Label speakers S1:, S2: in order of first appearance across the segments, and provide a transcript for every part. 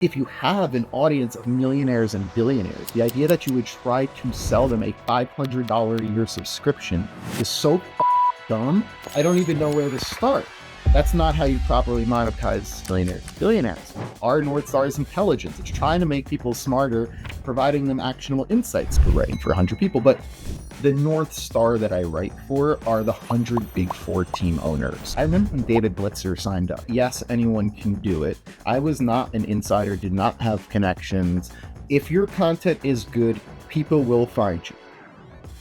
S1: if you have an audience of millionaires and billionaires, the idea that you would try to sell them a $500 a year subscription is so dumb. I don't even know where to start. That's not how you properly monetize millionaires. Billionaires. Our North Star is intelligence. It's trying to make people smarter, providing them actionable insights. We're writing for 100 people, but the North Star that I write for are the 100 Big Four team owners. I remember when David Blitzer signed up. Yes, anyone can do it. I was not an insider, did not have connections. If your content is good, people will find you.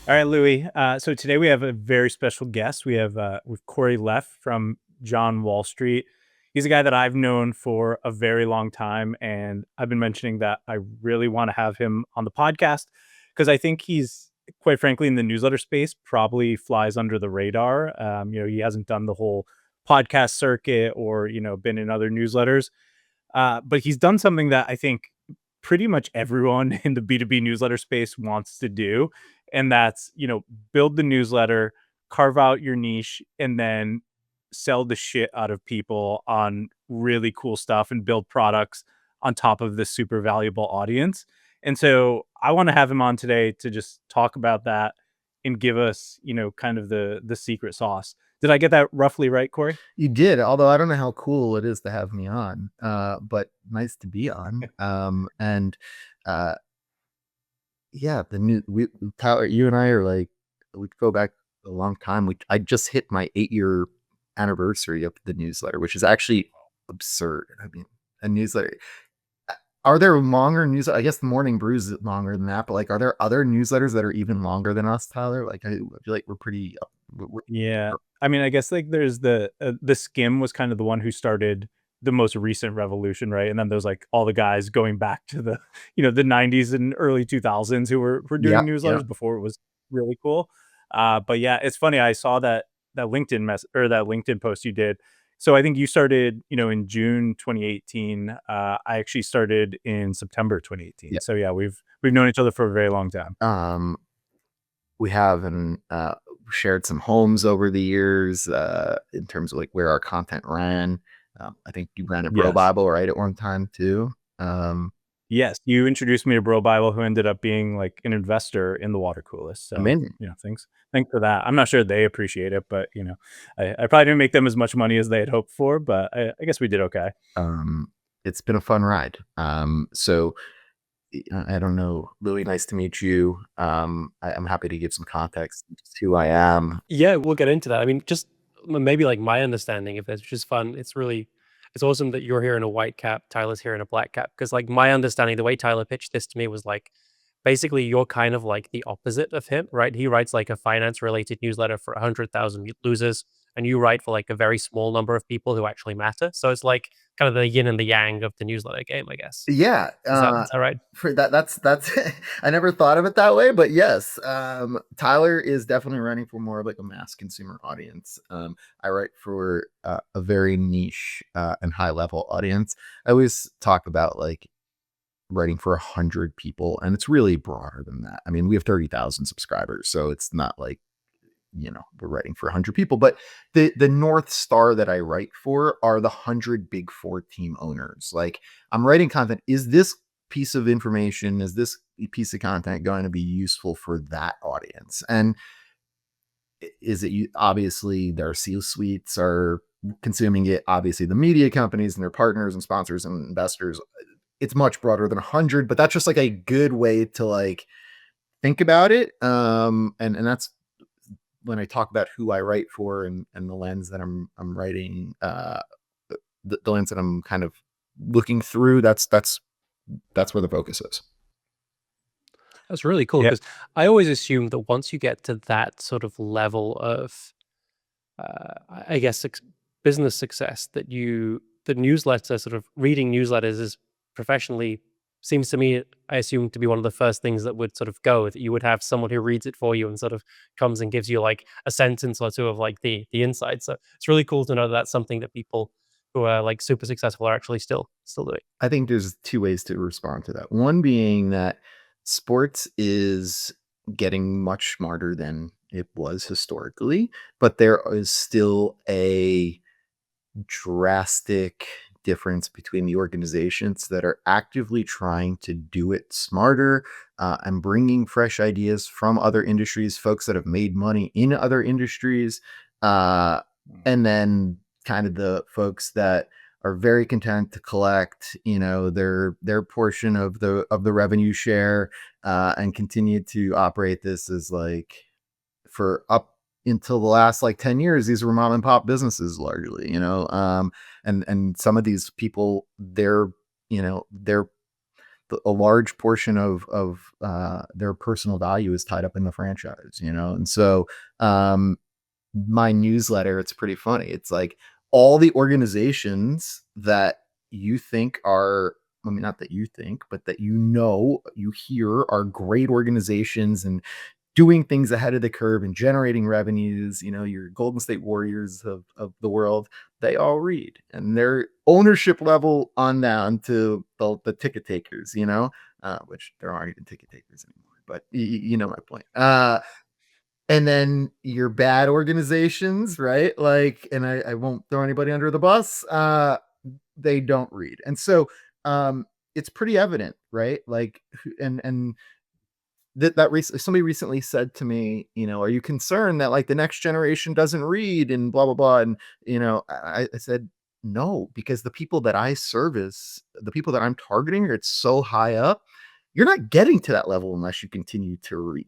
S2: All right, Louis. So today we have a very special guest. We have with Corey Leff from John Wall Street. He's a guy that I've known for a very long time, and I've been mentioning that I really want to have him on the podcast because I think he's, quite frankly, in the newsletter space, probably flies under the radar. He hasn't done the whole podcast circuit or been in other newsletters, but he's done something that I think pretty much everyone in the B2B newsletter space wants to do. And that's, build the newsletter, carve out your niche, and then sell the shit out of people on really cool stuff and build products on top of this super valuable audience. And so I want to have him on today to just talk about that and give us, kind of the secret sauce. Did I get that roughly right, Corey?
S1: You did, although I don't know how cool it is to have me on, but nice to be on. Yeah, Tyler, you and I are like, we go back a long time. I just hit my 8-year anniversary of the newsletter, which is actually absurd. I mean, a newsletter. Are there longer newsletters? I guess the Morning Brews is longer than that, but like, are there other newsletters that are even longer than us, Tyler? Like, I feel like we're pretty.
S2: Yeah. I mean, I guess like there's the Skim was kind of the one who started the most recent revolution, right? And then there's like all the guys going back to the, the 90s and early 2000s who were doing
S1: Yeah.
S2: newsletters before it was really cool. But yeah, it's funny. I saw that LinkedIn that LinkedIn post you did. So I think you started, in June 2018. I actually started in September 2018.
S1: Yeah.
S2: So yeah, we've known each other for a very long time.
S1: We have shared some homes over the years in terms of like where our content ran. I think you ran a Bro
S2: Yes.
S1: Bible, right, at one time too.
S2: Yes, you introduced me to Bro Bible, who ended up being like an investor in the water coolest. So,
S1: Amazing.
S2: thanks for that. I'm not sure they appreciate it, but I probably didn't make them as much money as they had hoped for, but I guess we did okay.
S1: It's been a fun ride. So I don't know, Louis, nice to meet you. I'm happy to give some context to who I am.
S3: Yeah, we'll get into that. I mean, just maybe like my understanding of this, which is fun. It's awesome that you're here in a white cap, Tyler's here in a black cap. Because like my understanding, the way Tyler pitched this to me was like, basically you're kind of like the opposite of him, right? He writes like a finance related newsletter for 100,000 losers, and you write for like a very small number of people who actually matter. So it's like kind of the yin and the yang of the newsletter game, I guess.
S1: Yeah,
S3: Is that right?
S1: For that's I never thought of it that way, but yes, Tyler is definitely running for more of like a mass consumer audience. I write for a very niche and high level audience. I always talk about like writing for 100 people, and it's really broader than that. I mean, we have 30,000 subscribers, so it's not like we're writing for 100 people, but the North Star that I write for are the 100 Big Four team owners. Like, I'm writing content. Is this piece of information, is this piece of content going to be useful for that audience? And is it, obviously their C-suites are consuming it, obviously the media companies and their partners and sponsors and investors. It's much broader than 100, but that's just like a good way to like think about it. And that's when I talk about who I write for and the lens that I'm writing, the lens that I'm kind of looking through, that's where the focus is.
S3: That's really cool,
S2: Yeah.
S3: because I always assume that once you get to that sort of level of, I guess, business success, that the newsletter, sort of reading newsletters is professionally, seems to me, I assume, to be one of the first things that would sort of go, that you would have someone who reads it for you and sort of comes and gives you like a sentence or two of like the insight. So it's really cool to know that that's something that people who are like super successful are actually still doing.
S1: I think there's two ways to respond to that. One being that sports is getting much smarter than it was historically, but there is still a drastic difference between the organizations that are actively trying to do it smarter, and bringing fresh ideas from other industries, folks that have made money in other industries, uh, and then kind of the folks that are very content to collect, their portion of the revenue share, and continue to operate this as like for up until the last like 10 years, these were mom and pop businesses largely, and some of these people, they're a large portion of their personal value is tied up in the franchise, and so my newsletter, it's pretty funny. It's like all the organizations that you think are, I mean, not that you think, but that you hear are great organizations and doing things ahead of the curve and generating revenues, your Golden State Warriors of the world, they all read, and their ownership level on down to the ticket takers, which there aren't even ticket takers anymore, but you know my point. And then your bad organizations, right? Like, and I won't throw anybody under the bus. They don't read. And so it's pretty evident, right? Like, and somebody recently said to me, are you concerned that like the next generation doesn't read and blah blah blah? And I said no, because the people that I service, the people that I'm targeting, it's so high up, you're not getting to that level unless you continue to read.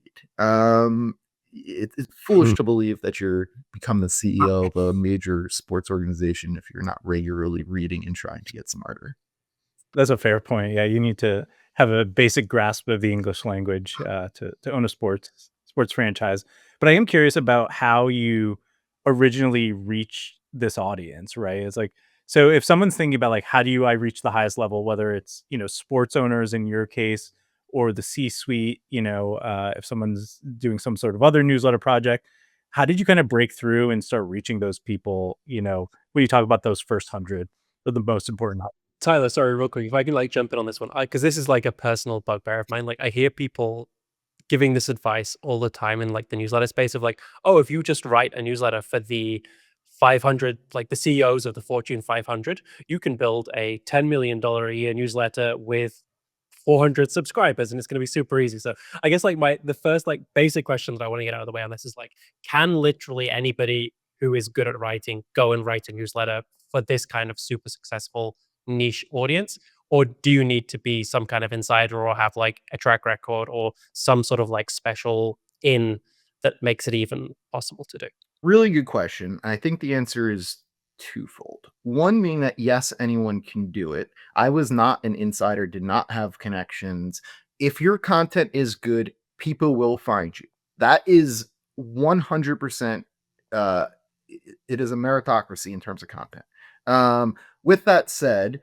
S1: It's foolish to believe that you're become the CEO of a major sports organization if you're not regularly reading and trying to get smarter.
S2: That's a fair point. Yeah, you need to have a basic grasp of the English language to own a sports franchise. But I am curious about how you originally reach this audience, right? It's like, so if someone's thinking about like how do I reach the highest level, whether it's sports owners in your case or the C-suite, if someone's doing some sort of other newsletter project, how did you kind of break through and start reaching those people? When you talk about those first 100, are the most important.
S3: Tyler, sorry, real quick, if I can like jump in on this one, because this is like a personal bugbear of mine. Like I hear people giving this advice all the time in like the newsletter space of like, oh, if you just write a newsletter for the 500, like the CEOs of the Fortune 500, you can build a $10 million a year newsletter with 400 subscribers and it's going to be super easy. So I guess like the first like basic question that I want to get out of the way on this is like, can literally anybody who is good at writing go and write a newsletter for this kind of super successful niche audience? Or do you need to be some kind of insider or have like a track record or some sort of like special in that makes it even possible to do?
S1: Really good question. I think the answer is twofold. One being that yes, anyone can do it. I was not an insider, did not have connections. If your content is good, people will find you. That is 100%. It is a meritocracy in terms of content. With that said,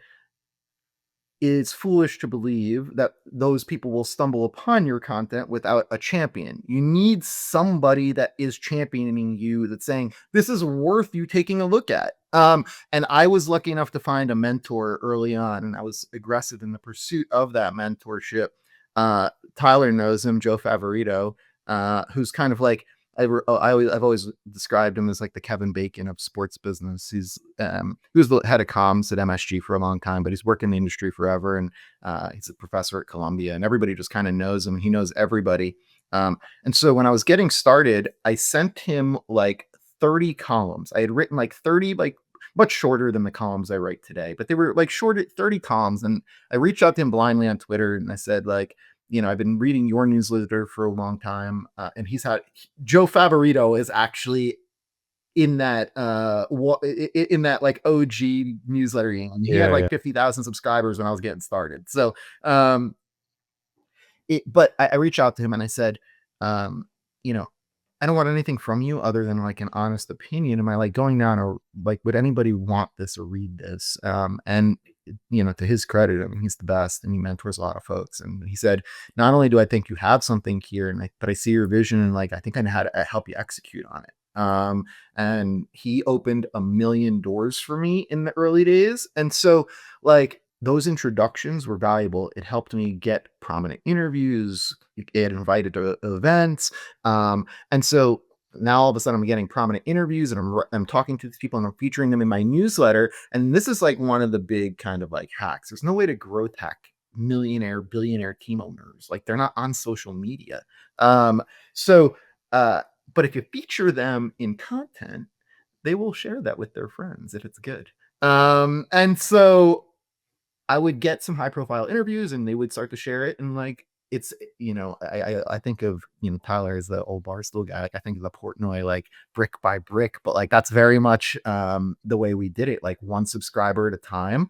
S1: it's foolish to believe that those people will stumble upon your content without a champion. You need somebody that is championing you, that's saying, this is worth you taking a look at. And I was lucky enough to find a mentor early on, and I was aggressive in the pursuit of that mentorship. Tyler knows him, Joe Favorito, who's kind of like, I've always described him as like the Kevin Bacon of sports business. He was the head of comms at MSG for a long time, but he's worked in the industry forever. And he's a professor at Columbia, and everybody just kind of knows him. He knows everybody. And so when I was getting started, I sent him like 30 columns. I had written like 30, like much shorter than the columns I write today, but they were like short, 30 columns. And I reached out to him blindly on Twitter and I said, like, I've been reading your newsletter for a long time. And Joe Favorito is actually in that like OG newsletter. He had like 50,000 subscribers when I was getting started. So, but I reached out to him and I said, I don't want anything from you other than like an honest opinion. Am I like going down, or like, would anybody want this or read this? And to his credit, I mean, he's the best and he mentors a lot of folks. And he said, not only do I think you have something here, but I see your vision, and like, I think I know how to help you execute on it. And he opened a million doors for me in the early days. And so like, those introductions were valuable. It helped me get prominent interviews, get invited to events. And so now all of a sudden I'm getting prominent interviews and I'm talking to these people and I'm featuring them in my newsletter. And this is like one of the big kind of like hacks. There's no way to growth hack millionaire, billionaire team owners. Like they're not on social media. Um, so, but if you feature them in content, they will share that with their friends if it's good. And so I would get some high profile interviews and they would start to share it. And like, it's, I think of, Tyler as the old Barstool guy. Like I think of the Portnoy, like brick by brick, but like, that's very much, the way we did it, like one subscriber at a time,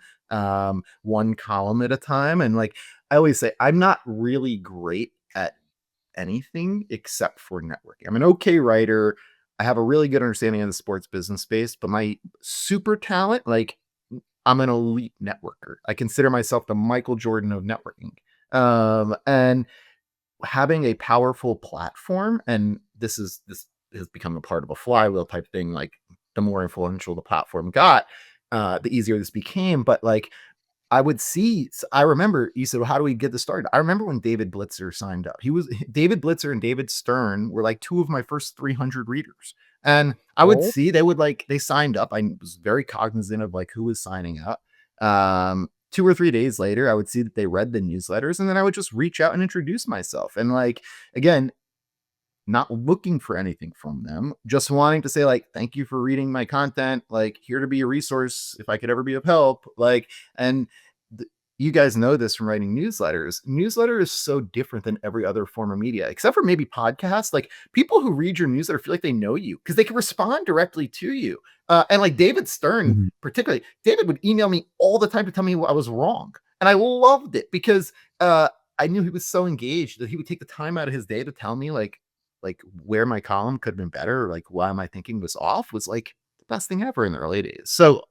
S1: one column at a time. And like, I always say, I'm not really great at anything except for networking. I'm an okay writer. I have a really good understanding of the sports business space, but my super talent, like I'm an elite networker. I consider myself the Michael Jordan of networking. And having a powerful platform, and this has become a part of a flywheel type thing. Like the more influential the platform got, the easier this became. But like I remember you said, well, how do we get this started? I remember when David Blitzer signed up. David Blitzer and David Stern were like two of my first 300 readers. And I would
S2: Oh,
S1: see they signed up. I was very cognizant of like who was signing up. 2 or 3 days later, I would see that they read the newsletters and then I would just reach out and introduce myself. And like, again, not looking for anything from them, just wanting to say like, thank you for reading my content, like here to be a resource if I could ever be of help. Like, and you guys know this from writing newsletters. Newsletter is so different than every other form of media, except for maybe podcasts. Like people who read your newsletter feel like they know you because they can respond directly to you. And like David Stern,
S2: mhm.
S1: particularly, David would email me all the time to tell me I was wrong. And I loved it because I knew he was so engaged that he would take the time out of his day to tell me like where my column could have been better, or like why my thinking was off, was like the best thing ever in the early days. So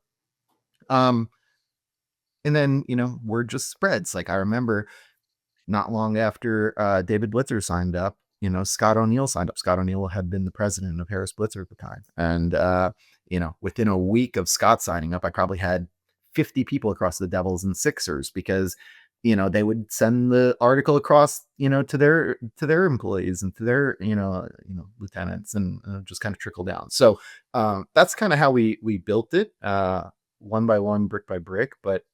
S1: um and then word just spreads. Like I remember not long after David Blitzer signed up, Scott O'Neill signed up. Scott O'Neill had been the president of Harris Blitzer at the time. And within a week of Scott signing up, I probably had 50 people across the Devils and Sixers because they would send the article across to their employees and to their lieutenants, and just kind of trickle down. So that's kind of how we built it, one by one, brick by brick, but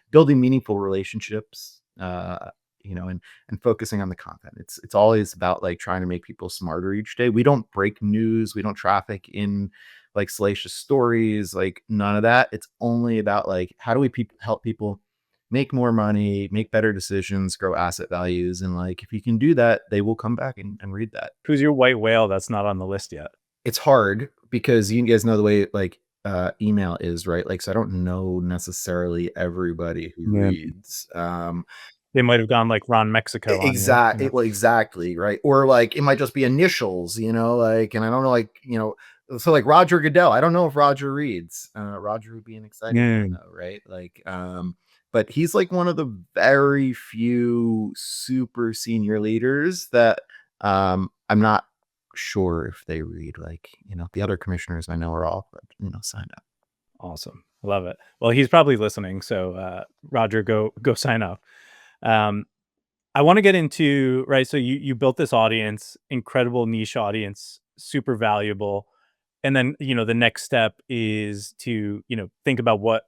S1: building meaningful relationships, and focusing on the content. It's always about like trying to make people smarter each day. We don't break news, we don't traffic in like salacious stories, like none of that. It's only about like how do we help people make more money, make better decisions, grow asset values. And like, if you can do that, they will come back and read that.
S2: Who's your white whale that's not on the list yet?
S1: It's hard because you guys know the way like email is, right? Like, so I don't know necessarily everybody who
S2: Yeah.
S1: reads.
S2: They might have gone like Ron Mexico on you.
S1: Well, exactly, right? Or like it might just be initials, like, and I don't know, like, so like Roger Goodell, I don't know if Roger reads. Roger would be an exciting
S2: Yeah.
S1: one though, right? Like, but he's like one of the very few super senior leaders that I'm not sure if they read. Like, the other commissioners I know are all, signed up.
S2: Awesome. Love it. Well, he's probably listening. So, Roger, go sign up. Um, I want to get into, right. So you built this audience, incredible niche audience, super valuable. And then, the next step is to, think about what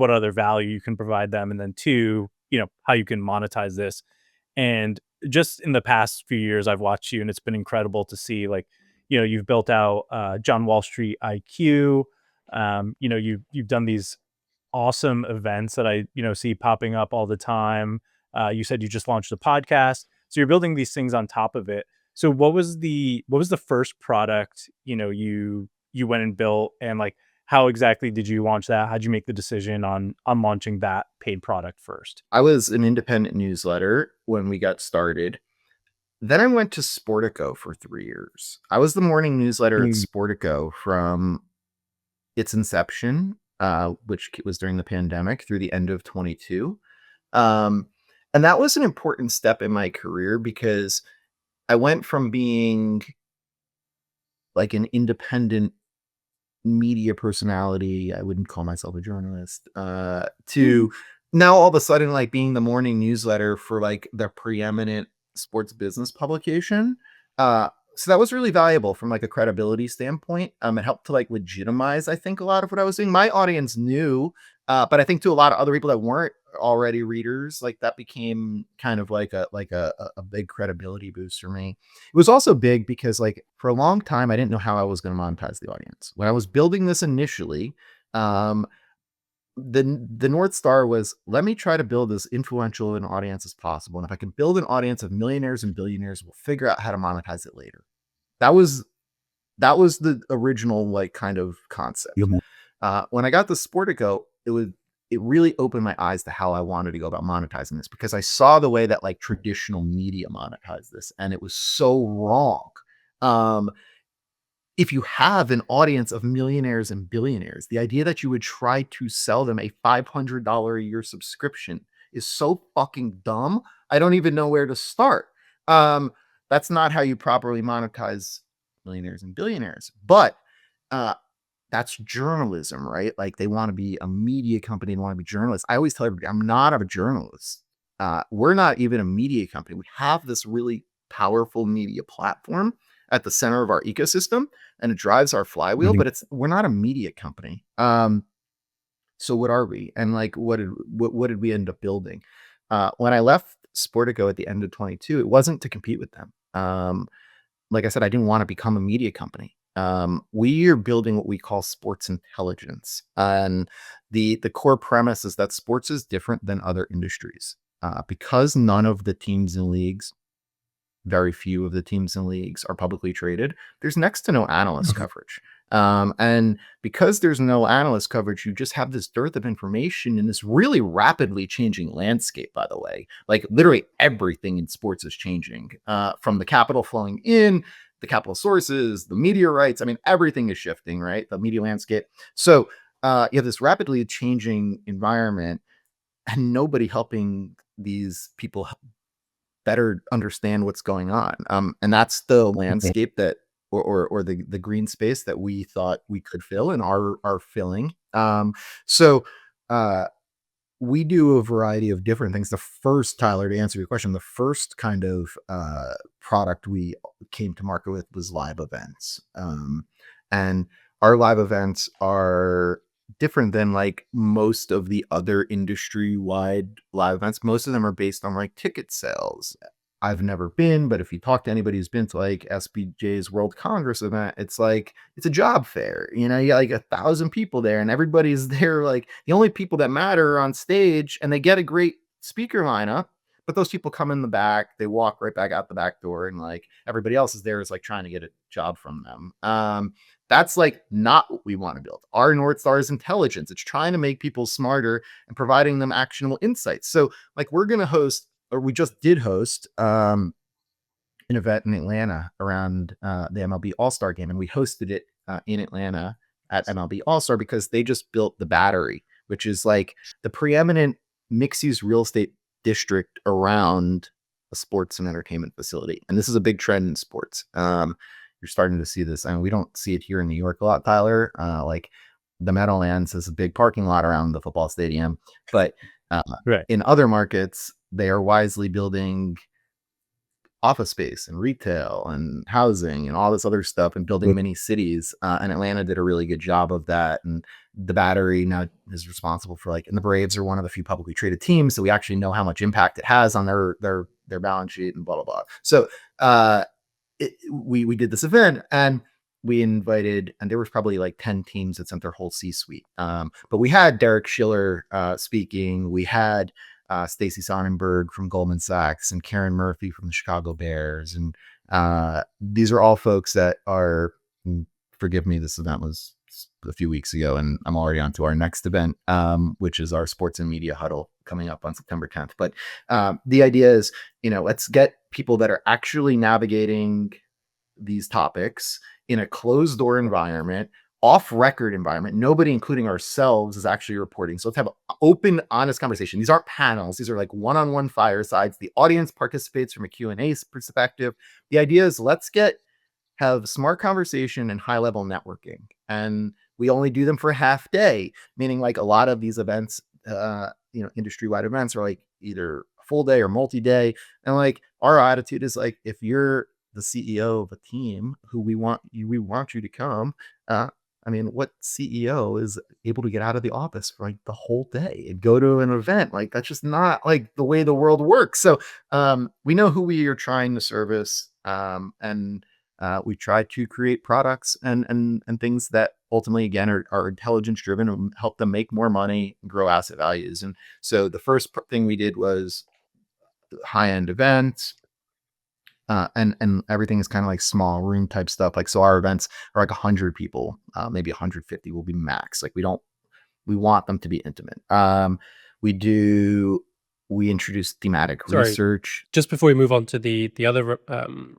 S2: other value you can provide them. And then two, how you can monetize this. And just in the past few years, I've watched you and it's been incredible to see like, you've built out John Wall Street IQ. You've done these awesome events that I, see popping up all the time. You said you just launched a podcast, so you're building these things on top of it. So what was the first product you went and built, and like how exactly did you launch that? How'd you make the decision on launching that paid product first?
S1: I was an independent newsletter when we got started. Then I went to Sportico for 3 years. I was the morning newsletter at
S2: Mm.
S1: Sportico from its inception, which was during the pandemic, through the end of 22. And that was an important step in my career because I went from being like an independent media personality, I wouldn't call myself a journalist, to now all of a sudden like being the morning newsletter for like the preeminent sports business publication. So that was really valuable from like a credibility standpoint. It helped to like legitimize, I think, a lot of what I was doing. My audience knew, but I think to a lot of other people that weren't already readers, like that became kind of like a big credibility boost for me. It was also big because like for a long time I didn't know how I was going to monetize the audience. When I was building this initially, um, the North Star was, let me try to build as influential an audience as possible. And if I can build an audience of millionaires and billionaires, we'll figure out how to monetize it later. That was the original like kind of concept. When I got the Sportico, it really opened my eyes to how I wanted to go about monetizing this, because I saw the way that like traditional media monetized this, and it was so wrong. Um, if you have an audience of millionaires and billionaires, the idea that you would try to sell them a $500 a year subscription is so fucking dumb. I don't even know where to start. Um, that's not how you properly monetize millionaires and billionaires. But uh, that's journalism, right? Like they want to be a media company and want to be journalists. I always tell everybody, I'm not a journalist. We're not even a media company. We have this really powerful media platform at the center of our ecosystem, and it drives our flywheel, but we're not a media company. So what are we? And like, what did we end up building? When I left Sportico at the end of 22, it wasn't to compete with them. Like I said, I didn't want to become a media company. We are building what we call sports intelligence. And the core premise is that sports is different than other industries. Because none of the teams and leagues, very few of the teams and leagues are publicly traded, there's next to no analyst coverage. And because there's no analyst coverage, you just have this dearth of information in this really rapidly changing landscape, by the way. Like literally everything in sports is changing, from the capital flowing in, the capital sources, the media rights. I mean, everything is shifting, right? The media landscape. So you have this rapidly changing environment, and nobody helping these people better understand what's going on. And that's the landscape that, or the green space that we thought we could fill and are filling. So we do a variety of different things. The first, Tyler, to answer your question, the first kind of product we came to market with was live events. And our live events are different than like most of the other industry-wide live events. Most of them are based on like ticket sales. I've never been, but if you talk to anybody who's been to like SBJ's World Congress event, it's like it's a job fair. You know, you got like 1,000 people there, and everybody's there. Like the only people that matter are on stage, and they get a great speaker lineup. But those people come in the back, they walk right back out the back door, and like everybody else is there is like trying to get a job from them. That's like not what we want to build. Our North Star is intelligence. It's trying to make people smarter and providing them actionable insights. So like we're going to host, or we just did host, an event in Atlanta around the MLB All-Star game. And we hosted it in Atlanta at MLB All-Star because they just built the Battery, which is like the preeminent mixed-use real estate district around a sports and entertainment facility. And this is a big trend in sports. You're starting to see this. I mean, we don't see it here in New York a lot, Tyler. Like the Meadowlands is a big parking lot around the football stadium, but
S2: Right.
S1: in other markets, they are wisely building office space and retail and housing and all this other stuff and building mini cities. And Atlanta did a really good job of that. And the Battery now is responsible for like, and the Braves are one of the few publicly traded teams, so we actually know how much impact it has on their balance sheet and blah blah blah. So we did this event, and we invited, and there was probably like 10 teams that sent their whole C-suite. But we had Derek Schiller speaking. We had Stacy Sonnenberg from Goldman Sachs and Karen Murphy from the Chicago Bears. And these are all folks that are, forgive me, this event was a few weeks ago, and I'm already on to our next event, which is our sports and media huddle coming up on September 10th. But the idea is, let's get people that are actually navigating these topics in a closed door environment, off record environment. Nobody, including ourselves, is actually reporting. So let's have an open, honest conversation. These aren't panels. These are like one-on-one firesides. The audience participates from a Q&A perspective. The idea is let's have smart conversation and high level networking. And we only do them for a half day, meaning like a lot of these events, industry wide events are like either full day or multi-day. And like our attitude is like, if you're the CEO of a team who we want you to come. I mean, what CEO is able to get out of the office for like the whole day and go to an event? Like that's just not like the way the world works. So we know who we are trying to service, and we try to create products and things that ultimately again are intelligence driven and help them make more money and grow asset values. And so the first thing we did was high end events. And everything is kind of like small room type stuff. Like, so our events are like 100 people, maybe 150 will be max. Like we want them to be intimate. We introduce thematic
S3: Sorry.
S1: research.
S3: Just before we move on to the other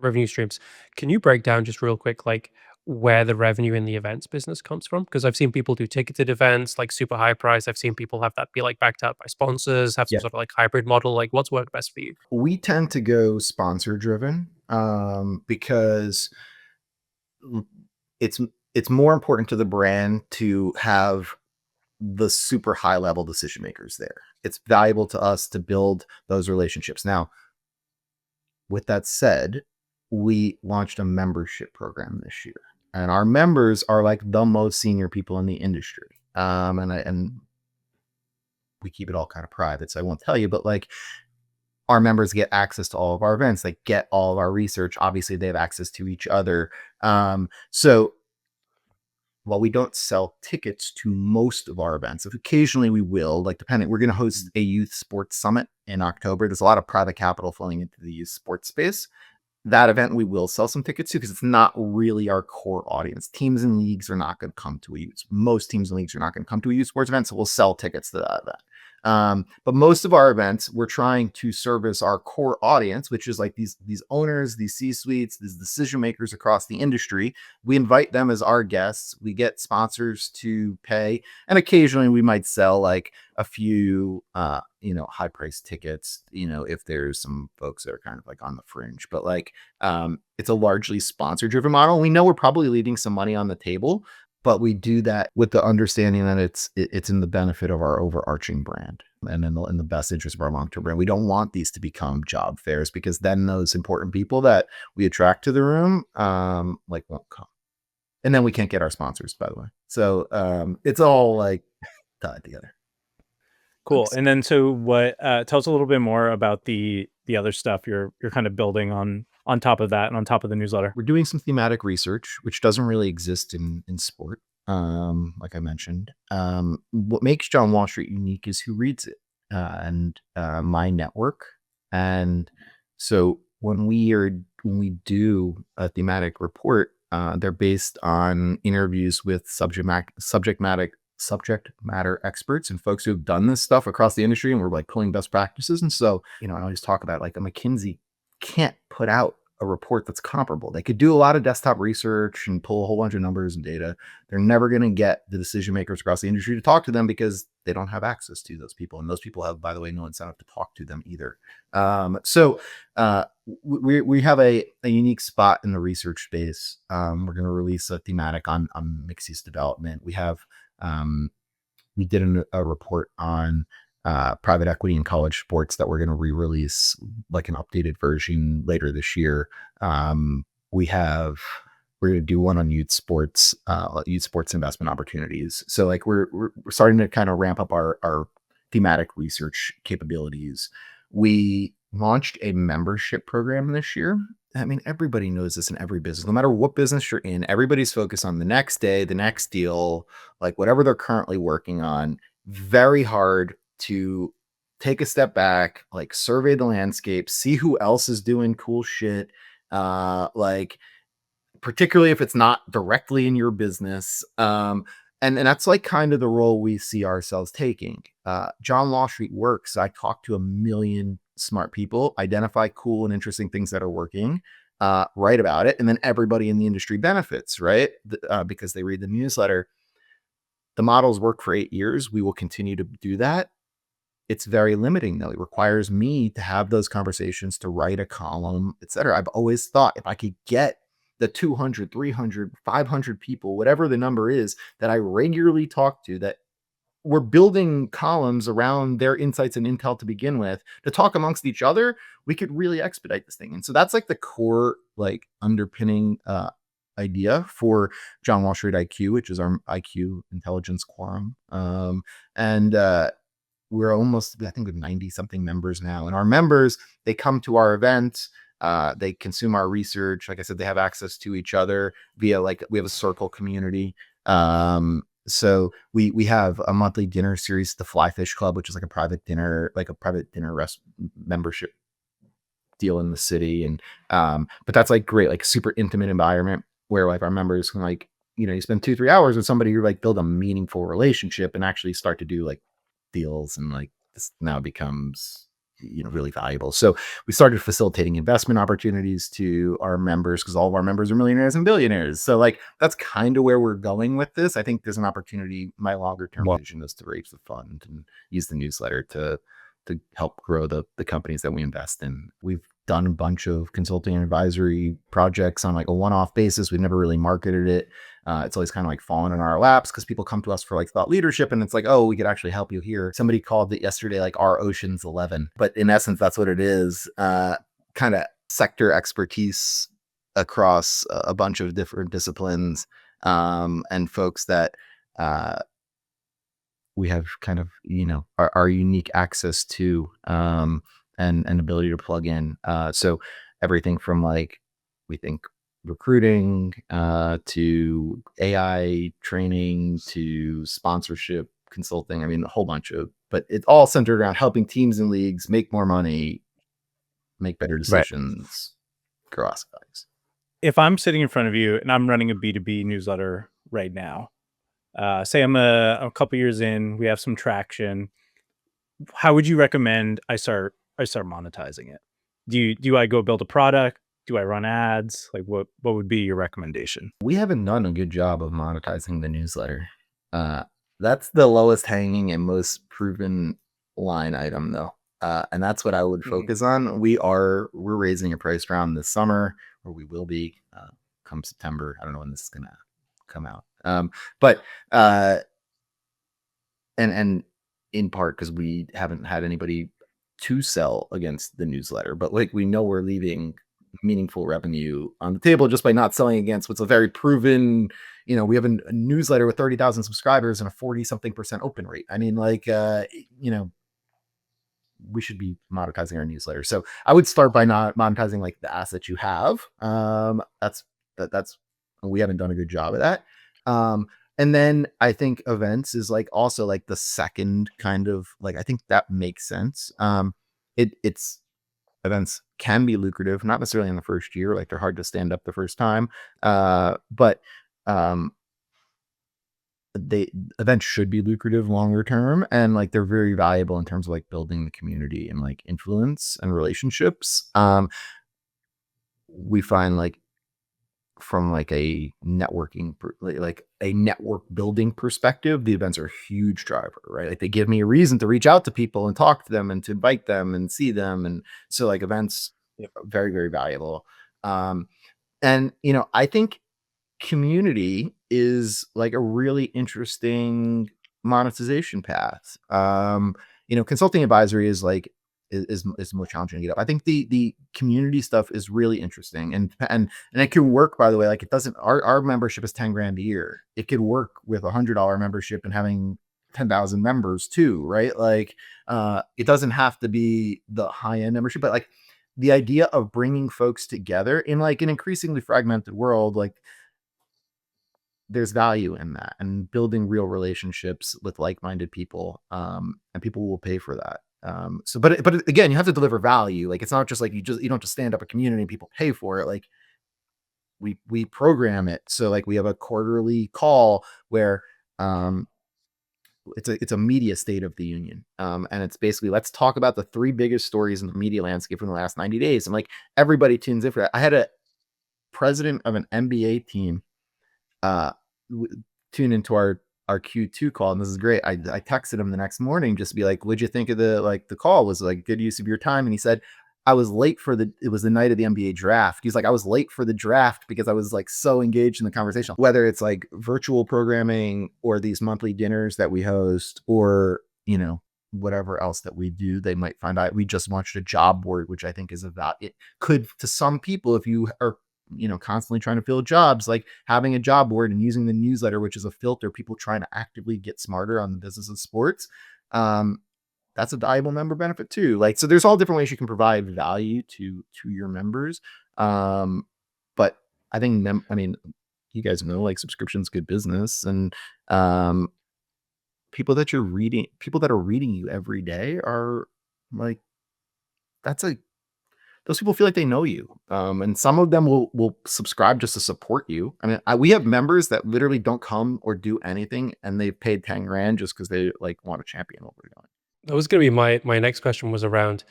S3: revenue streams, can you break down just real quick, like where the revenue in the events business comes from? Because I've seen people do ticketed events, like super high price. I've seen people have that be like backed up by sponsors, have some
S1: Yeah.
S3: sort of like hybrid model. Like what's worked best for you?
S1: We tend to go sponsor driven, because it's more important to the brand to have the super high level decision makers there. It's valuable to us to build those relationships. Now, with that said, we launched a membership program this year, and our members are like the most senior people in the industry. And we keep it all kind of private, so I won't tell you, but like our members get access to all of our events, they get all of our research. Obviously, they have access to each other. So while we don't sell tickets to most of our events, if occasionally we will, like depending, we're going to host a youth sports summit in October. There's a lot of private capital flowing into the youth sports space. That event we will sell some tickets to because it's not really our core audience. Teams and leagues are not going to come to a youth. Most teams and leagues are not going to come to a youth sports event, so we'll sell tickets to that event. But most of our events, we're trying to service our core audience, which is like these owners, these C-suites, these decision makers across the industry. We invite them as our guests. We get sponsors to pay, and occasionally we might sell like a few, high price tickets, if there's some folks that are kind of like on the fringe, but like, it's a largely sponsor driven model. We know we're probably leaving some money on the table, but we do that with the understanding that it's in the benefit of our overarching brand and in the best interest of our long-term brand. We don't want these to become job fairs because then those important people that we attract to the room, won't come. And then we can't get our sponsors, by the way. So, it's all like tied together.
S2: Cool. And then so what tell us a little bit more about the other stuff you're kind of building on top of that and on top of the newsletter.
S1: We're doing some thematic research, which doesn't really exist in sport. Like I mentioned, what makes John Wall Street unique is who reads it, and my network. And so when we do a thematic report, they're based on interviews with subject matter experts and folks who have done this stuff across the industry, and we're like pulling best practices. And so, I always talk about like a McKinsey can't put out a report that's comparable. They could do a lot of desktop research and pull a whole bunch of numbers and data. They're never going to get the decision makers across the industry to talk to them because they don't have access to those people. And those people have, by the way, no incentive to talk to them either. So we have a unique spot in the research space. We're going to release a thematic on mixed use development. We did a report on private equity in college sports that we're going to re-release like an updated version later this year. We're going to do one on youth sports investment opportunities. So like we're starting to kind of ramp up our thematic research capabilities. We launched a membership program this year. I mean, everybody knows this in every business, no matter what business you're in, everybody's focused on the next day, the next deal, like whatever they're currently working on. Very hard to take a step back, like survey the landscape, see who else is doing cool shit. Like particularly if it's not directly in your business. And that's like kind of the role we see ourselves taking. John Wall Street works. I talk to a million smart people, identify cool and interesting things that are working, write about it, and then everybody in the industry benefits, right? Because they read the newsletter. The models work for 8 years. We will continue to do that. It's very limiting though. It requires me to have those conversations, to write a column, etc. I've always thought if I could get the 200, 300, 500 people, whatever the number is that I regularly talk to that we're building columns around their insights and intel to begin with to talk amongst each other, we could really expedite this thing. And so that's like the core like underpinning idea for John Wall Street IQ, which is our IQ intelligence quorum. And we're almost, I think, with 90 something members now. And our members, they come to our events. They consume our research. Like I said, they have access to each other via like we have a circle community. So we have a monthly dinner series, the Fly Fish Club, which is like a private dinner membership deal in the city. And but that's like great, like super intimate environment where like our members can like, you spend 2-3 hours with somebody, you like build a meaningful relationship and actually start to do like deals, and like this now becomes really valuable. So we started facilitating investment opportunities to our members because all of our members are millionaires and billionaires. So like that's kind of where we're going with this. I think there's an opportunity. My longer term vision is to raise the fund and use the newsletter to help grow the companies that we invest in. We've done a bunch of consulting and advisory projects on like a one-off basis. We've never really marketed it. It's always kind of like fallen in our laps because people come to us for like thought leadership, and it's like, oh, we could actually help you here. Somebody called it yesterday like our Ocean's 11, but in essence, that's what it is. Kind of sector expertise across a bunch of different disciplines, and folks that we have kind of, our unique access to, and ability to plug in. So everything from like, we think recruiting, to AI training, to sponsorship, consulting. I mean, a whole bunch of, but it's all centered around helping teams and leagues make more money, make better decisions, grow asset values.
S2: If I'm sitting in front of you and I'm running a B2B newsletter right now, say I'm a couple years in, we have some traction. How would you recommend I start monetizing it? Do I go build a product? Do I run ads? Like what would be your recommendation?
S1: We haven't done a good job of monetizing the newsletter. That's the lowest hanging and most proven line item though. And that's what I would focus on. We're raising a price round this summer, or we will be come September. I don't know when this is gonna come out. But and in part because we haven't had anybody to sell against the newsletter, but like we know we're leaving meaningful revenue on the table just by not selling against what's a very proven, we have a newsletter with 30,000 subscribers and a 40-something% open rate. I mean, like, we should be monetizing our newsletter. So I would start by not monetizing like the assets you have. That's we haven't done a good job of that. And then I think events is like also like the second kind of like, I think that makes sense. It's events can be lucrative, not necessarily in the first year, like they're hard to stand up the first time. But events should be lucrative longer term, and like they're very valuable in terms of like building the community and like influence and relationships. We find like from like a networking, like a network building perspective, the events are a huge driver, right? Like they give me a reason to reach out to people and talk to them and to invite them and see them. And so like events are very, very valuable. And, I think community is like a really interesting monetization path. Consulting advisory is like, is more challenging to get up. I think the community stuff is really interesting, and it can work, by the way. Like it doesn't, our membership is 10 grand a year. It could work with $100 membership and having 10,000 members too, right? Like it doesn't have to be the high end membership, but like the idea of bringing folks together in like an increasingly fragmented world, like there's value in that, and building real relationships with like-minded people, and people will pay for that. But again, you have to deliver value. Like it's not just like you don't just stand up a community and people pay for it. Like we program it. So like we have a quarterly call where it's a media state of the union. And it's basically, let's talk about the 3 biggest stories in the media landscape from the last 90 days. And like everybody tunes in for that. I had a president of an NBA team tune into our Q2 call, and this is great. I texted him the next morning just to be like, what'd you think of the call? Was like good use of your time? And he said, I was late for it was the night of the NBA draft. He's like, I was late for the draft because I was like so engaged in the conversation, whether it's like virtual programming or these monthly dinners that we host, or, you know, whatever else that we do. They might find out we just launched a job board, which I think is about it could, to some people, if you are, you know, constantly trying to fill jobs, like having a job board and using the newsletter, which is a filter, people trying to actively get smarter on the business of sports. That's a valuable member benefit too. Like, so there's all different ways you can provide value to your members. But I think I mean, you guys know, like, subscription's good business, and people that are reading you every day are like, those people feel like they know you. And some of them will subscribe just to support you. I mean, we have members that literally don't come or do anything, and they've paid 10 grand just because they like want to champion what we're doing.
S3: That was going to be my next question, was around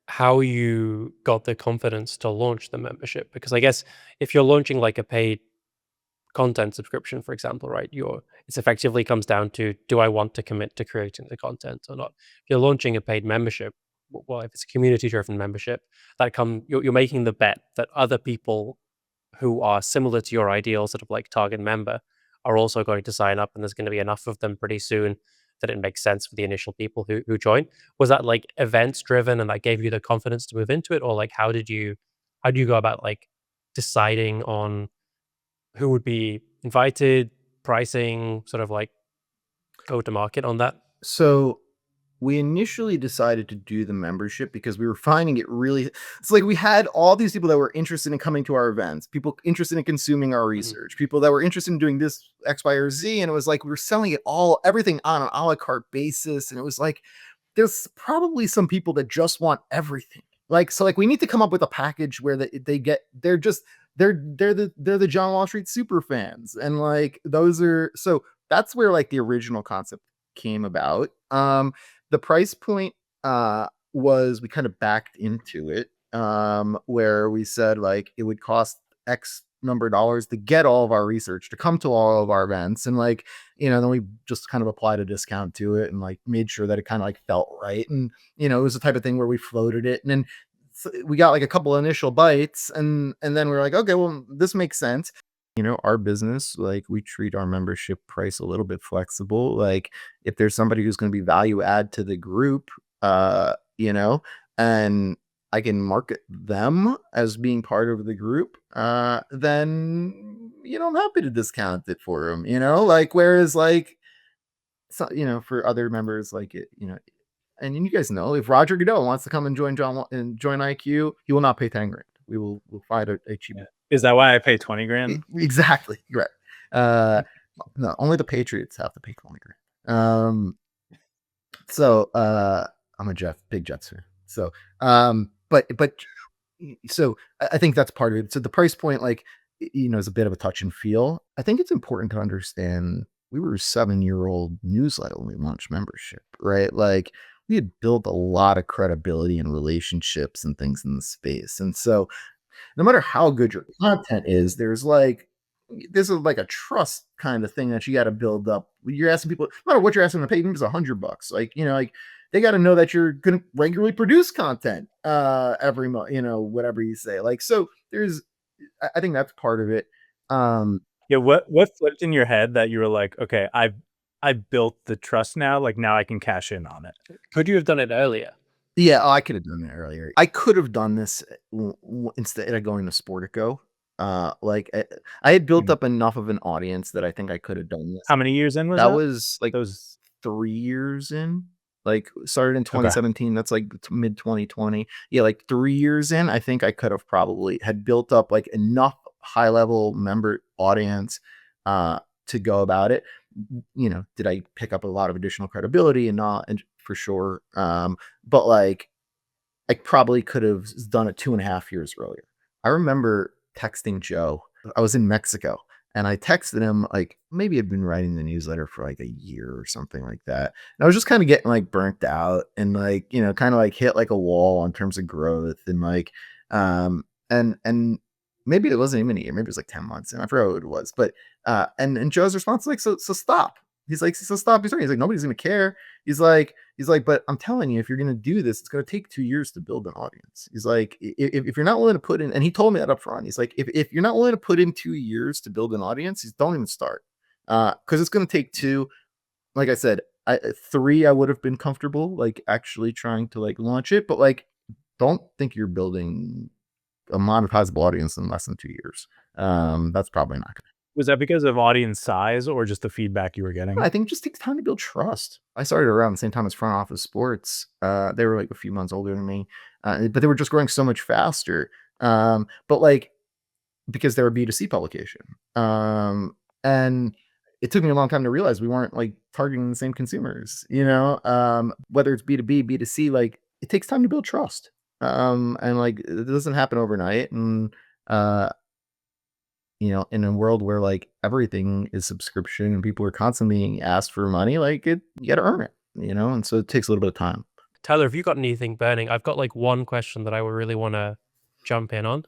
S3: how you got the confidence to launch the membership. Because I guess if you're launching like a paid content subscription, for example, right, it's effectively comes down to, do I want to commit to creating the content or not? If you're launching a paid membership, well, if it's a community driven membership, you're making the bet that other people who are similar to your ideal sort of like target member are also going to sign up, and there's going to be enough of them pretty soon that it makes sense for the initial people who join. Was that like events driven and that gave you the confidence to move into it? Or like, how do you go about like deciding on who would be invited, pricing, sort of like go to market on that?
S1: So we initially decided to do the membership because we were finding it really, it's like we had all these people that were interested in coming to our events, people interested in consuming our research, people that were interested in doing this X, Y, or Z. And it was like, we were selling everything on an a la carte basis. And it was like, there's probably some people that just want everything. Like, so like we need to come up with a package where they're the John Wall Street super fans. And like, so that's where like the original concept came about. The price point was, we kind of backed into it, where we said like it would cost X number of dollars to get all of our research, to come to all of our events. And like, you know, then we just kind of applied a discount to it and like made sure that it kind of like felt right. And, you know, it was the type of thing where we floated it, and then we got like a couple initial bites, and then we we're like, okay, well, this makes sense. You know, our business, like, we treat our membership price a little bit flexible. Like, if there's somebody who's going to be value add to the group, you know, and I can market them as being part of the group, then, you know, I'm happy to discount it for them, you know, like, whereas like, so, you know, for other members, like, it, you know, and you guys know, if Roger Goodell wants to come and join IQ, he will not pay 10 grand. We'll find a cheap.
S2: Yeah. Is that why I pay 20 grand?
S1: Exactly. Right. No, only the Patriots have to pay 20 grand. So I'm a big Jets fan. So but so I think that's part of it. So the price point, like, you know, is a bit of a touch and feel. I think it's important to understand we were a 7-year-old newsletter when we launched membership, right? Like, we had built a lot of credibility and relationships and things in the space. And so no matter how good your content is, there's like a trust kind of thing that you got to build up. You're asking people, no matter what you're asking them to pay, even if it's $100, like, you know, like, they got to know that you're going to regularly produce content every month, you know, whatever you say. Like, so I think that's part of it.
S2: Yeah. What flipped in your head that you were like, okay, I built the trust now, like, now I can cash in on it?
S3: Could you have done it earlier?
S1: Yeah, I could have done it earlier. I could have done this instead of going to Sportico. Like, I had built up enough of an audience that I think I could have done this.
S2: How many years in was that?
S1: That was like those 3 years in. Like, started in 2017. That's like mid 2020. Yeah, like 3 years in, I think I could have probably had built up like enough high level member audience to go about it. You know, did I pick up a lot of additional credibility? And for sure. But like, I probably could have done it 2.5 years earlier. I remember texting Joe. I was in Mexico, and I texted him, like, maybe I'd been writing the newsletter for like a year or something like that. And I was just kind of getting like burnt out and like, you know, kind of like hit like a wall in terms of growth, and like, and maybe it wasn't even a year, maybe it was like 10 months, and I forgot what it was. But and Joe's response was like, so stop. He's like, so stop your story. He's like, nobody's gonna care. He's like, but I'm telling you, if you're gonna do this, it's gonna take 2 years to build an audience. He's like, if you're not willing to put in, and he told me that up front. He's like, if you're not willing to put in 2 years to build an audience, don't even start. Because it's gonna take two. Like I said, 3 I would have been comfortable like actually trying to like launch it, but like don't think you're building a monetizable audience in less than 2 years. That's probably not gonna.
S2: Was that because of audience size or just the feedback you were getting?
S1: I think it just takes time to build trust. I started around the same time as Front Office Sports. They were like a few months older than me, but they were just growing so much faster. But like because they're a B2C publication, and it took me a long time to realize we weren't like targeting the same consumers. Whether it's B2B, B2C, like it takes time to build trust, and like it doesn't happen overnight. And uh, in a world where like everything is subscription and people are constantly being asked for money, like you got to earn it, and so it takes a little bit of time.
S3: Tyler, have you got anything burning? I've got like one question that I would really want to jump in on.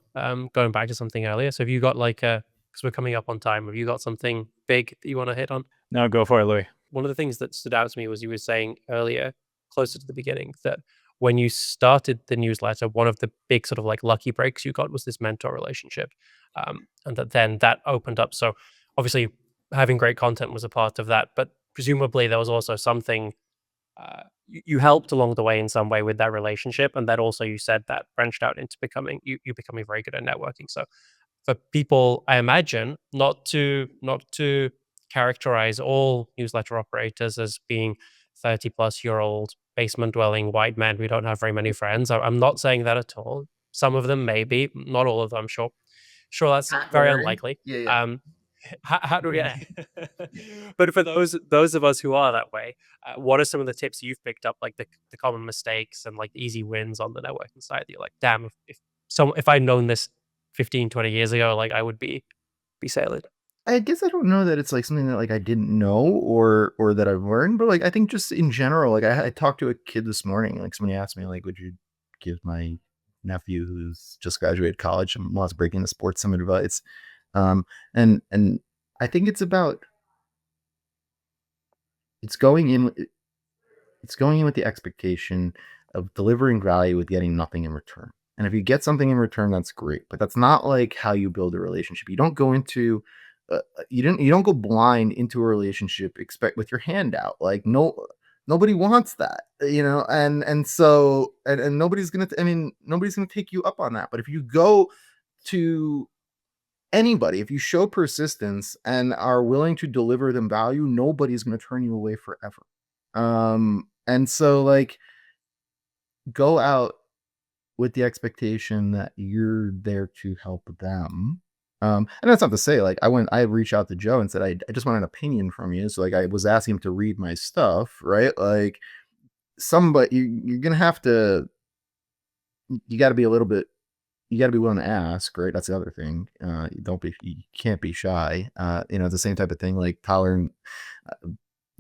S3: Going back to something earlier. So have you got like because we're coming up on time, have you got something big that you want to hit on?
S2: No, go for it, Louis.
S3: One of the things that stood out to me was you were saying earlier, closer to the beginning, that when you started the newsletter, one of the big sort of like lucky breaks you got was this mentor relationship. And that opened up. So obviously having great content was a part of that, but presumably there was also something you helped along the way in some way with that relationship. And that also, you said, that branched out into becoming very good at networking. So for people, I imagine, not to characterize all newsletter operators as being 30-plus-year-old basement dwelling white men who don't have very many friends. I'm not saying that at all. Some of them maybe, not all of them. Sure, that's very unlikely.
S1: Yeah.
S3: How do we? But for those of us who are that way, what are some of the tips you've picked up, like the common mistakes and like easy wins on the networking side that you're like, damn, if I'd known this 15, 20 years ago, like I would be sailing.
S1: I guess I don't know that it's like something that like I didn't know or that I've learned, but like I think just in general, like I talked to a kid this morning, like somebody asked me like, would you give my nephew who's just graduated college and wants to break into sports some advice? And I think it's about it's going in with the expectation of delivering value with getting nothing in return. And if you get something in return, that's great. But that's not like how you build a relationship. You don't go into you don't go blind into a relationship expect with your hand out. Like nobody wants that, and so and nobody's gonna nobody's gonna take you up on that. But if you go to anybody, if you show persistence and are willing to deliver them value, nobody's going to turn you away forever. And so like go out with the expectation that you're there to help them. And that's not to say like I reached out to Joe and said, I just want an opinion from you. So like I was asking him to read my stuff, right? Like somebody, you're going to have to, you got to be a little bit, you got to be willing to ask, right? That's the other thing. You can't be shy. It's the same type of thing. Like Tyler,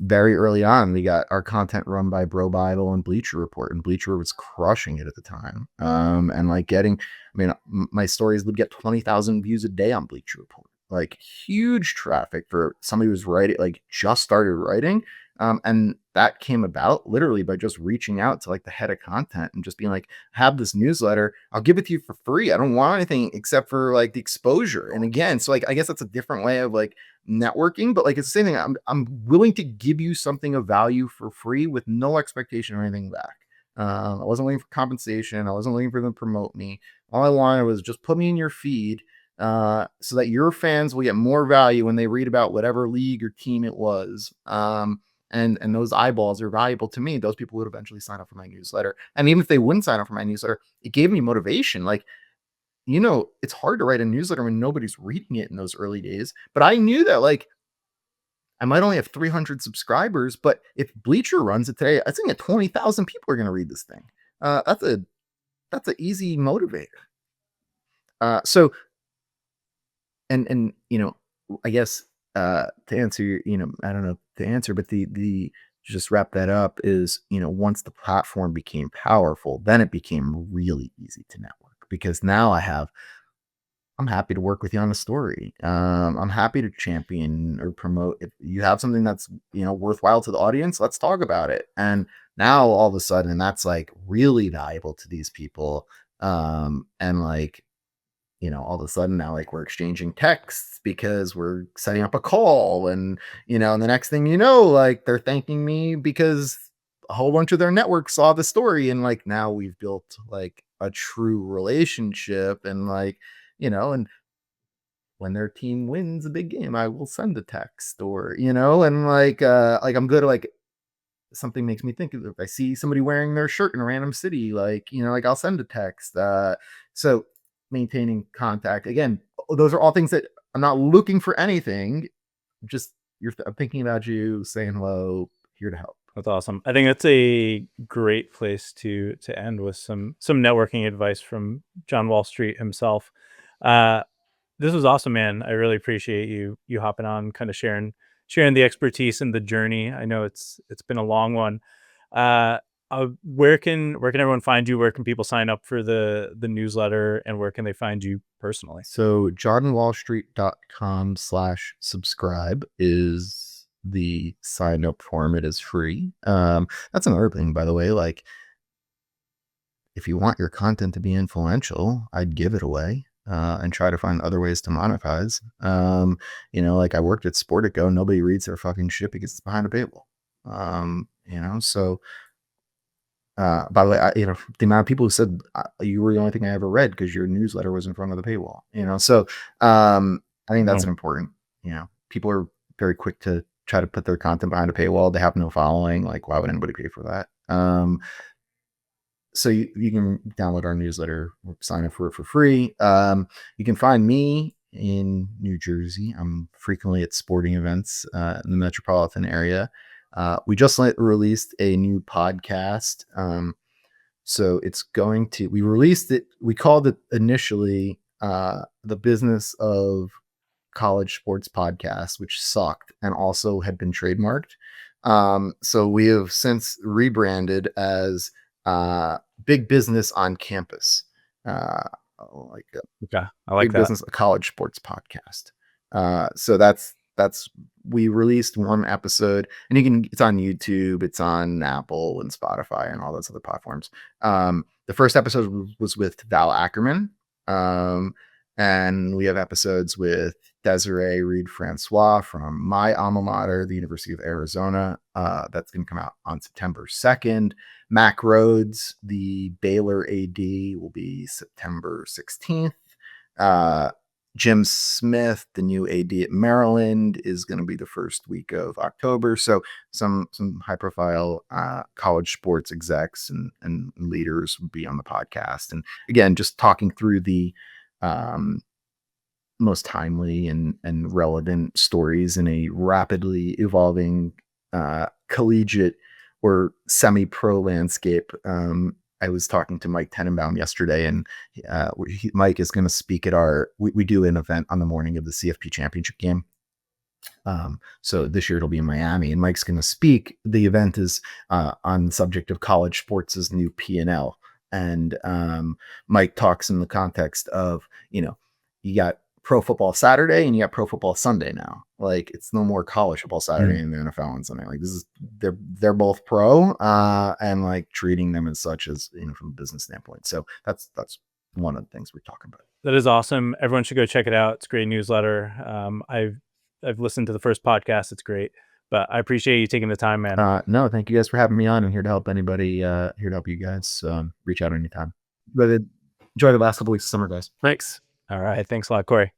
S1: very early on, we got our content run by Bro Bible and Bleacher Report, and Bleacher was crushing it at the time. And like my stories would get 20,000 views a day on Bleacher Report, like huge traffic for somebody who's writing, like just started writing. And that came about literally by just reaching out to like the head of content and just being like, have this newsletter. I'll give it to you for free. I don't want anything except for like the exposure. And again, so like, I guess that's a different way of like networking, but like it's the same thing. I'm willing to give you something of value for free with no expectation or anything back. I wasn't looking for compensation. I wasn't looking for them to promote me. All I wanted was just put me in your feed so that your fans will get more value when they read about whatever league or team it was. And those eyeballs are valuable to me. Those people would eventually sign up for my newsletter. And even if they wouldn't sign up for my newsletter, it gave me motivation. Like, it's hard to write a newsletter when nobody's reading it in those early days. But I knew that like I might only have 300 subscribers, but if Bleacher runs it today, I think at 20,000 people are going to read this thing. That's an easy motivator. So, and I guess to answer, I don't know to answer, but the just wrap that up is, once the platform became powerful, then it became really easy to network because now I have I'm happy to work with you on a story. I'm happy to champion or promote. If you have something that's, worthwhile to the audience, let's talk about it. And now all of a sudden that's like really valuable to these people. And like, all of a sudden now like we're exchanging texts because we're setting up a call, and the next thing you know, like they're thanking me because a whole bunch of their network saw the story, and like now we've built like a true relationship, and like, and when their team wins a big game, I will send a text, or, and like I'm good. Like something makes me think of, if I see somebody wearing their shirt in a random city, like, like I'll send a text. So maintaining contact, again, those are all things that I'm not looking for anything. Just I'm thinking about you, saying hello, here to help.
S2: That's awesome. I think that's a great place to end with some networking advice from John Wall Street himself. This was awesome, man. I really appreciate you hopping on, kind of sharing the expertise and the journey. I know it's been a long one. Where can everyone find you? Where can people sign up for the newsletter, and where can they find you personally?
S1: So jordanwallstreet.com/subscribe is the sign up form. It is free. That's another thing, by the way. Like, if you want your content to be influential, I'd give it away. And try to find other ways to monetize. Like I worked at Sportico, nobody reads their fucking shit because it's behind a paywall. So by the way, the amount of people who said you were the only thing I ever read because your newsletter was in front of the paywall. So I think that's important. People are very quick to try to put their content behind a paywall. They have no following. Like, why would anybody pay for that? So you can download our newsletter, or sign up for it for free. You can find me in New Jersey. I'm frequently at sporting events in the metropolitan area. We just released a new podcast. So we released it. We called it initially The Business of College Sports Podcast, which sucked and also had been trademarked. So we have since rebranded as Big Business on Campus.
S2: Okay, I like
S1: Big
S2: that.
S1: Business, a college sports podcast. So that's we released one episode, and it's on YouTube, it's on Apple and Spotify and all those other platforms. The first episode was with Val Ackerman, and we have episodes with Desiree Reed-Francois from my alma mater, the University of Arizona. That's going to come out on September 2nd. Mac Rhodes, the Baylor AD, will be September 16th. Jim Smith, the new AD at Maryland, is going to be the first week of October. So some high profile college sports execs and leaders will be on the podcast. And again, just talking through the most timely and relevant stories in a rapidly evolving collegiate or semi-pro landscape. I was talking to Mike Tenenbaum yesterday, and Mike is going to speak at we do an event on the morning of the CFP championship game. So this year it'll be in Miami, and Mike's going to speak. The event is on the subject of college sports' new P&L. And Mike talks in the context of, you got Pro Football Saturday and you got Pro Football Sunday now. Like, it's no more college football Saturday and the NFL on Sunday. Like, they're both pro, and like treating them as such, as from a business standpoint. So that's one of the things we're talking about.
S2: That is awesome. Everyone should go check it out. It's a great newsletter. I've listened to the first podcast. It's great. But I appreciate you taking the time, man.
S1: No, thank you guys for having me on. I'm here to help anybody. Here to help you guys. Reach out anytime. But enjoy the last couple weeks of summer, guys.
S3: Thanks.
S2: All right. Thanks a lot, Corey.